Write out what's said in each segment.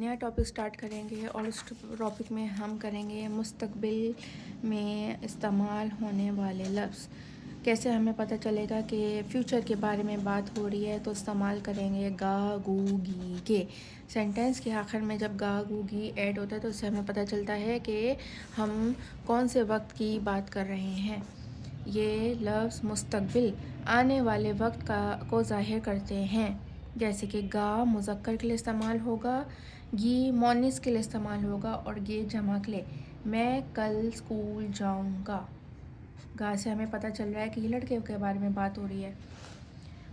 नया topic start करेंगे और उस टॉपिक में हम करेंगे मुस्तकबिल में इस्तेमाल होने वाले लफ्ज़। कैसे हमें पता चलेगा कि फ़्यूचर के बारे में बात हो रही है, तो इस्तेमाल करेंगे गा गू गी के। सेंटेंस के आखिर में जब गा गू गी ऐड होता है तो उससे हमें पता चलता है कि हम कौन से वक्त की बात कर रहे हैं। ये लफ्ज़ मुस्तकबिल आने वाले वक्त को ज़ाहिर करते हैं, जैसे कि गा मुज़क्कर के लिए इस्तेमाल होगा, गी मोनिस के लिए इस्तेमाल होगा और गे जमा के लिए। मैं कल स्कूल जाऊंगा। गा से हमें पता चल रहा है कि ये लड़के के बारे में बात हो रही है।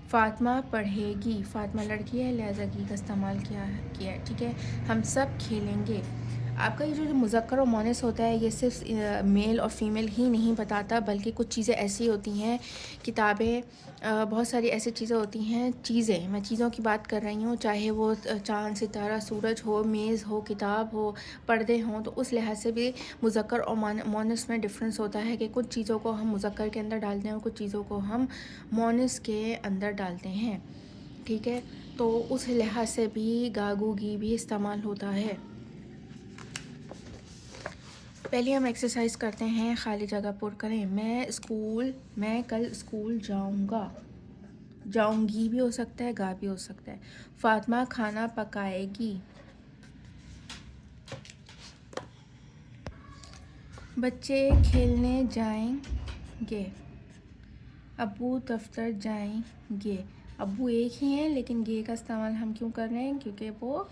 फ़ातिमा पढ़ेगी, फ़ातिमा लड़की है लिहाजा गी का इस्तेमाल किया है, ठीक है। हम सब खेलेंगे। आपका ये जो मुज़क्कर और मोनिस होता है, ये सिर्फ मेल और फीमेल ही नहीं बताता, बल्कि कुछ चीज़ें ऐसी होती हैं, किताबें, बहुत सारी ऐसी चीज़ें होती हैं। मैं चीज़ों की बात कर रही हूँ, चाहे वो चाँद सितारा सूरज हो, मेज़ हो, किताब हो, पर्दे हों, तो उस लिहाज से भी मुज़क्कर और मोनिस में डिफरेंस होता है कि कुछ चीज़ों को हम मुज़क्कर के अंदर डालते हैं और कुछ चीज़ों को हम मोनिस के अंदर डालते हैं, ठीक है। तो उस लिहाज से भी गागू गी भी इस्तेमाल होता है। पहले हम एक्सरसाइज करते हैं, खाली जगह पुर करें। मैं कल स्कूल जाऊंगा। जाऊंगी भी हो सकता है, गा भी हो सकता है। फातिमा खाना पकाएगी। बच्चे खेलने जाएंगे। अब्बू दफ्तर जाएंगे। अब्बू एक ही हैं, लेकिन गे का इस्तेमाल हम क्यों कर रहे हैं? क्योंकि वो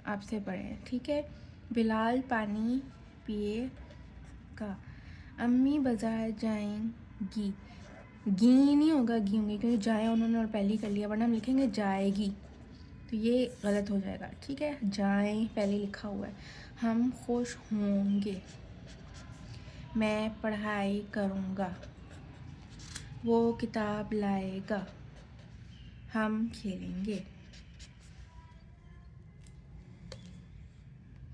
आपसे बड़े हैं, ठीक है। बिलाल पानी पिएगा। अम्मी बाज़ार जाएंगी। गी नहीं होगा, गी होंगे, क्योंकि जाए उन्होंने और पहले ही कर लिया, वरना हम लिखेंगे जाएगी, तो ये गलत हो जाएगा, ठीक है। जाएं पहले लिखा हुआ है। हम खुश होंगे। मैं पढ़ाई करूँगा। वो किताब लाएगा। हम खेलेंगे।